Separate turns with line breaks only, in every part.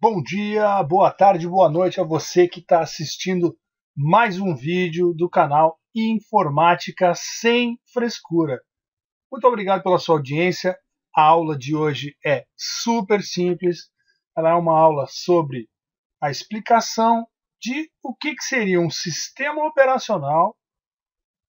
Bom dia, boa tarde, boa noite a você que está assistindo mais um vídeo do canal Informática Sem Frescura. Muito obrigado pela sua audiência. A aula de hoje é super simples. Ela é uma aula sobre a explicação de o que seria um sistema operacional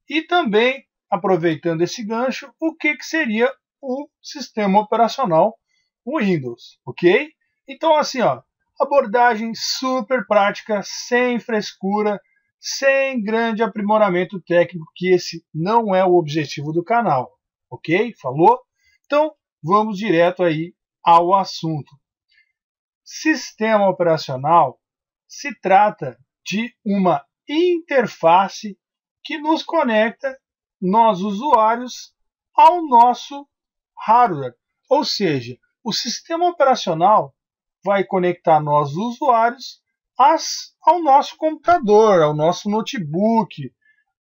e também, aproveitando esse gancho, o que seria o sistema operacional Windows, ok? Então, assim, ó, abordagem super prática, sem frescura, sem grande aprimoramento técnico, que esse não é o objetivo do canal, ok? Falou? Então, vamos direto aí ao assunto. Sistema operacional se trata de uma interface que nos conecta, nós usuários, ao nosso hardware. Ou seja, o sistema operacional vai conectar nós usuários ao nosso computador, ao nosso notebook,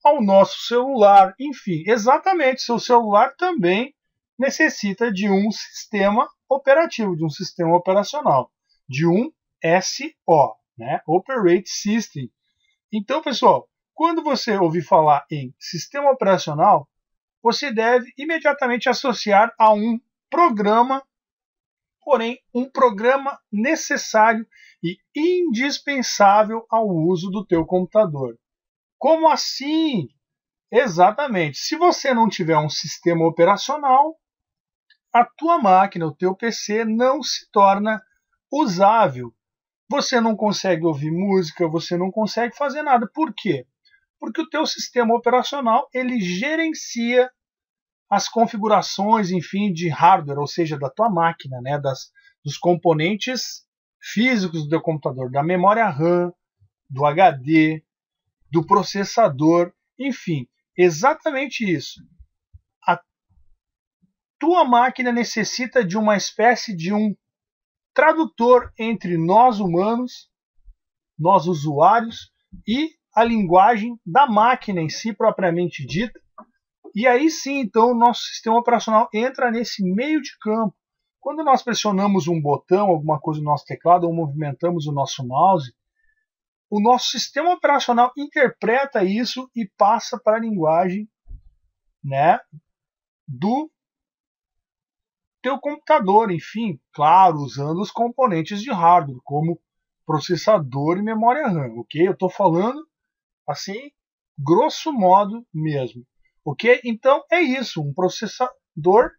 ao nosso celular, enfim, exatamente, seu celular também necessita de um sistema operativo, de um sistema operacional, de um SO, né? Operating System. Então, pessoal, quando você ouvir falar em sistema operacional, você deve imediatamente associar a um programa, porém um programa necessário e indispensável ao uso do teu computador. Como assim? Exatamente. Se você não tiver um sistema operacional, a tua máquina, o teu PC não se torna usável. Você não consegue ouvir música, você não consegue fazer nada. Por quê? Porque o teu sistema operacional ele gerencia as configurações, enfim, de hardware, ou seja, da tua máquina, né, dos componentes físicos do teu computador, da memória RAM, do HD, do processador, enfim, exatamente isso. A tua máquina necessita de uma espécie de um tradutor entre nós humanos, nós usuários, e a linguagem da máquina em si propriamente dita. E aí sim, então, o nosso sistema operacional entra nesse meio de campo. Quando nós pressionamos um botão, alguma coisa no nosso teclado, ou movimentamos o nosso mouse, o nosso sistema operacional interpreta isso e passa para a linguagem, né, do teu computador, enfim, claro, usando os componentes de hardware, como processador e memória RAM, ok? Eu estou falando assim, grosso modo mesmo. Ok? Então é isso. Um processador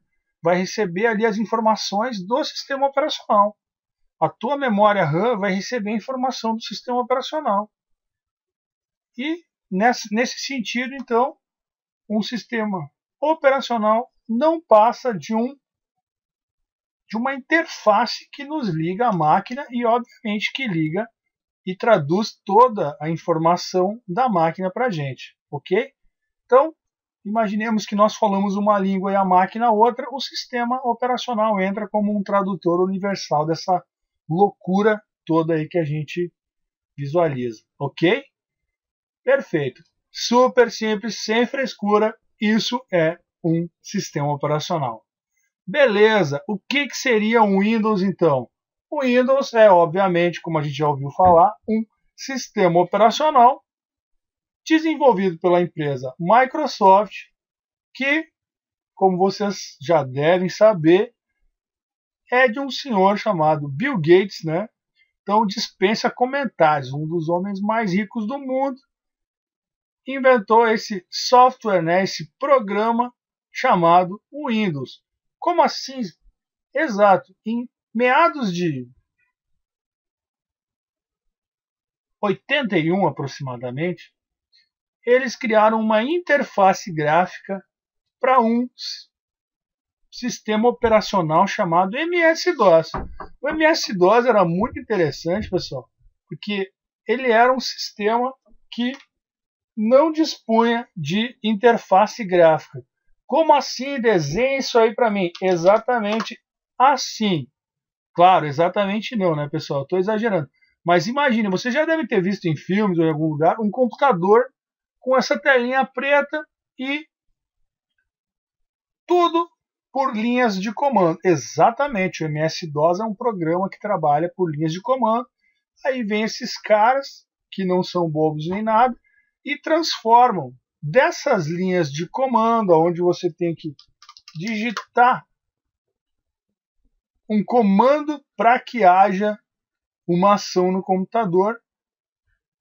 vai receber ali as informações do sistema operacional. A tua memória RAM vai receber a informação do sistema operacional. E nesse sentido, então, um sistema operacional não passa de uma interface que nos liga à máquina e, obviamente, que liga e traduz toda a informação da máquina para a gente. Ok? Então, imaginemos que nós falamos uma língua e a máquina outra, o sistema operacional entra como um tradutor universal dessa loucura toda aí que a gente visualiza, ok? Perfeito. Super simples, sem frescura, isso é um sistema operacional. Beleza, o que seria um Windows então? O Windows é, obviamente, como a gente já ouviu falar, um sistema operacional desenvolvido pela empresa Microsoft, que, como vocês já devem saber, é de um senhor chamado Bill Gates, né? Então dispensa comentários, um dos homens mais ricos do mundo, inventou esse software, né? Esse programa chamado Windows. Como assim? Exato, em meados de 81 aproximadamente, eles criaram uma interface gráfica para um sistema operacional chamado MS-DOS. O MS-DOS era muito interessante, pessoal, porque ele era um sistema que não dispunha de interface gráfica. Como assim? Desenhe isso aí para mim. Exatamente assim. Claro, exatamente não, né, pessoal? Estou exagerando. Mas imagine, você já deve ter visto em filmes ou em algum lugar um computador com essa telinha preta e tudo por linhas de comando. Exatamente, o MS-DOS é um programa que trabalha por linhas de comando. Aí vem esses caras, que não são bobos nem nada, e transformam dessas linhas de comando, onde você tem que digitar um comando para que haja uma ação no computador,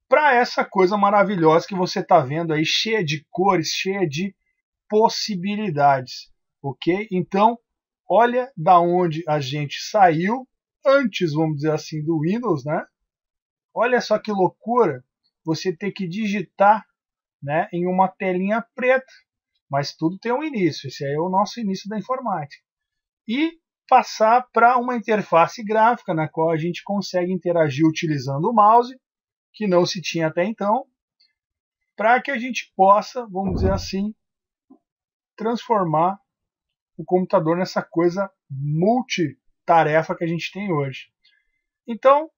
para essa coisa maravilhosa que você está vendo aí, cheia de cores, cheia de possibilidades, ok? Então, olha da onde a gente saiu antes, vamos dizer assim, do Windows, né? Olha só que loucura você ter que digitar, né, em uma telinha preta, mas tudo tem um início. Esse aí é o nosso início da informática. E passar para uma interface gráfica na qual a gente consegue interagir utilizando o mouse, que não se tinha até então, para que a gente possa, vamos dizer assim, transformar o computador nessa coisa multitarefa que a gente tem hoje. Então,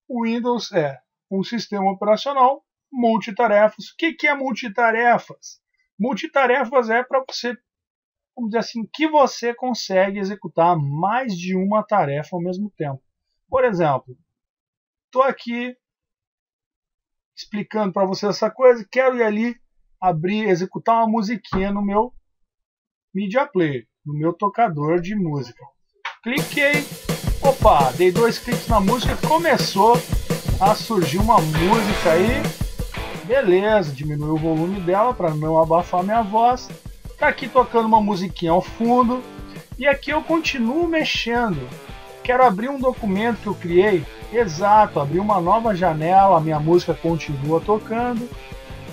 o Windows é um sistema operacional multitarefas. O que é multitarefas? Multitarefas é para você, vamos dizer assim, que você consegue executar mais de uma tarefa ao mesmo tempo. Por exemplo, estou aqui explicando para você essa coisa, quero ir ali abrir, executar uma musiquinha no meu Media Player, no meu tocador de música. Cliquei, opa, dei 2 cliques na música, começou a surgir uma música aí, beleza, diminui o volume dela para não abafar minha voz. Tá aqui tocando uma musiquinha ao fundo e aqui eu continuo mexendo. Quero abrir um documento que eu criei, exato, abrir uma nova janela, a minha música continua tocando.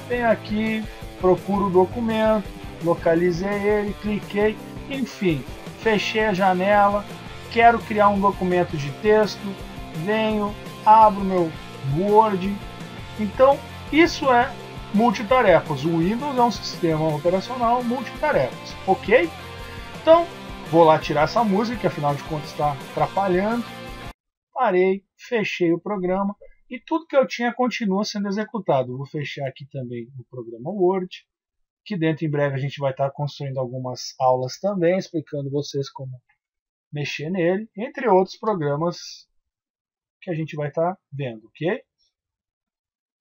Venho aqui, procuro o documento, localizei ele, cliquei, enfim, fechei a janela. Quero criar um documento de texto, venho, abro meu Word. Então, isso é multitarefas. O Windows é um sistema operacional multitarefas, ok? Então, vou lá tirar essa música, que afinal de contas está atrapalhando. Parei, fechei o programa e tudo que eu tinha continua sendo executado. Vou fechar aqui também o programa Word, que dentro em breve a gente vai estar construindo algumas aulas também, explicando vocês como mexer nele, entre outros programas que a gente vai estar vendo, ok?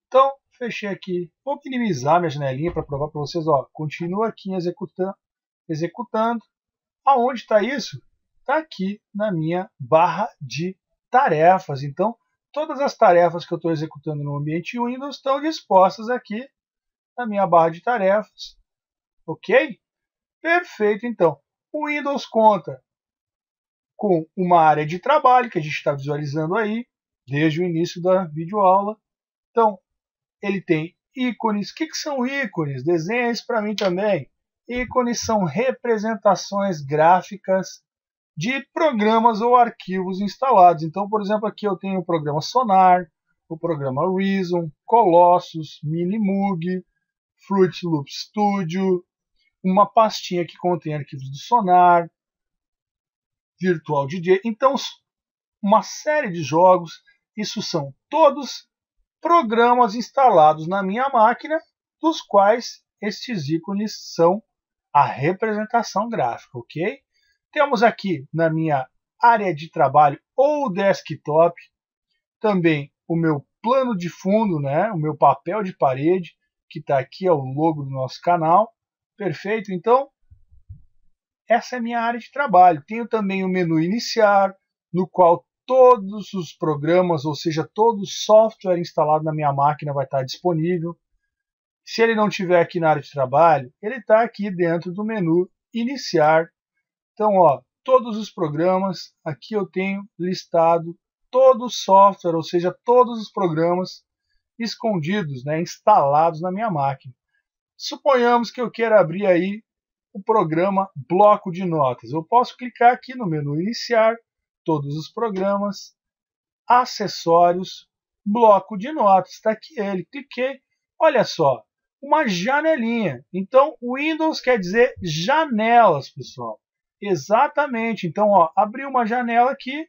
Então, fechei aqui. Vou minimizar minha janelinha para provar para vocês, ó, continua aqui executando. Aonde está isso? Está aqui na minha barra de tarefas. Então, todas as tarefas que eu estou executando no ambiente Windows estão dispostas aqui na minha barra de tarefas. Ok? Perfeito, então. O Windows conta com uma área de trabalho que a gente está visualizando aí desde o início da videoaula. Então, ele tem ícones. O que são ícones? Desenha isso para mim também. Ícones são representações gráficas de programas ou arquivos instalados. Então, por exemplo, aqui eu tenho o programa Sonar, o programa Reason, Colossus, Minimoog, Fruit Loop Studio, uma pastinha que contém arquivos do Sonar, Virtual DJ. Então, uma série de jogos. Isso são todos programas instalados na minha máquina, dos quais estes ícones são a representação gráfica, ok? Temos aqui na minha área de trabalho ou desktop também o meu plano de fundo, né? O meu papel de parede, que está aqui, é o logo do nosso canal. Perfeito? Então, essa é a minha área de trabalho. Tenho também o menu iniciar, no qual todos os programas, ou seja, todo o software instalado na minha máquina vai estar disponível. Se ele não estiver aqui na área de trabalho, ele está aqui dentro do menu iniciar. Então, ó, todos os programas, aqui eu tenho listado todo o software, ou seja, todos os programas escondidos, né, instalados na minha máquina. Suponhamos que eu queira abrir aí o programa Bloco de Notas. Eu posso clicar aqui no menu iniciar, todos os programas, acessórios, bloco de notas. Está aqui ele. Cliquei. Olha só, uma janelinha. Então, Windows quer dizer janelas, pessoal. Exatamente. Então, ó, abri uma janela aqui,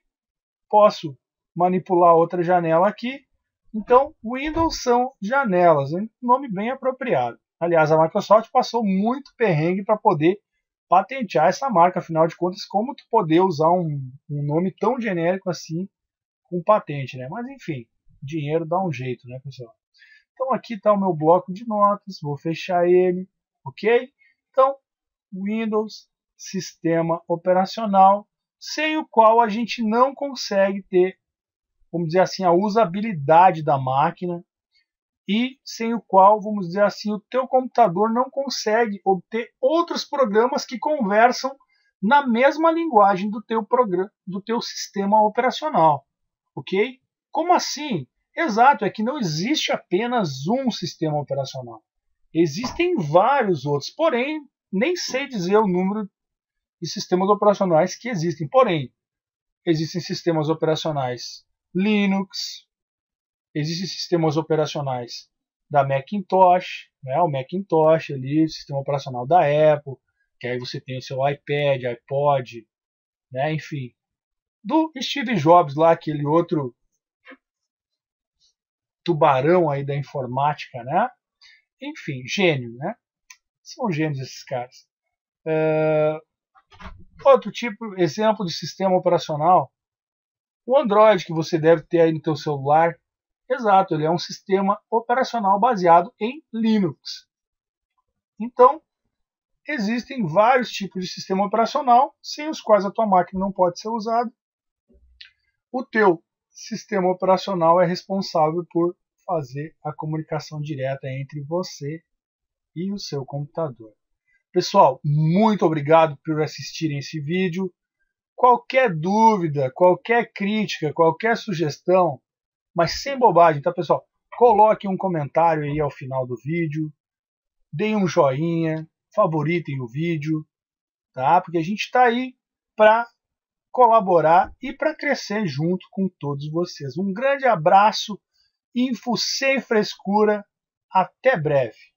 posso manipular outra janela aqui. Então, Windows são janelas. Um nome bem apropriado. Aliás, a Microsoft passou muito perrengue para poder patentear essa marca, afinal de contas, como tu poder usar um nome tão genérico assim com patente, né? Mas enfim, dinheiro dá um jeito, né, pessoal? Então aqui está o meu bloco de notas, vou fechar ele, ok? Então, Windows, sistema operacional, sem o qual a gente não consegue ter, vamos dizer assim, a usabilidade da máquina, e sem o qual, vamos dizer assim, o teu computador não consegue obter outros programas que conversam na mesma linguagem do teu programa, do teu sistema operacional, ok? Como assim? Exato, é que não existe apenas um sistema operacional. Existem vários outros, porém, nem sei dizer o número de sistemas operacionais que existem. Porém, existem sistemas operacionais Linux, existem sistemas operacionais da Macintosh, né, o Macintosh ali, o sistema operacional da Apple, que aí você tem o seu iPad, iPod, né, enfim. Do Steve Jobs lá, aquele outro tubarão aí da informática, né? Enfim, gênio, né? São gênios esses caras. Outro tipo, exemplo de sistema operacional, o Android que você deve ter aí no teu celular. Exato, ele é um sistema operacional baseado em Linux. Então, existem vários tipos de sistema operacional sem os quais a tua máquina não pode ser usada. O teu sistema operacional é responsável por fazer a comunicação direta entre você e o seu computador. Pessoal, muito obrigado por assistirem esse vídeo. Qualquer dúvida, qualquer crítica, qualquer sugestão, mas sem bobagem, tá, pessoal? Coloque um comentário aí ao final do vídeo, deem um joinha, favoritem o vídeo, tá? Porque a gente está aí para colaborar e para crescer junto com todos vocês. Um grande abraço, Info Sem Frescura, até breve.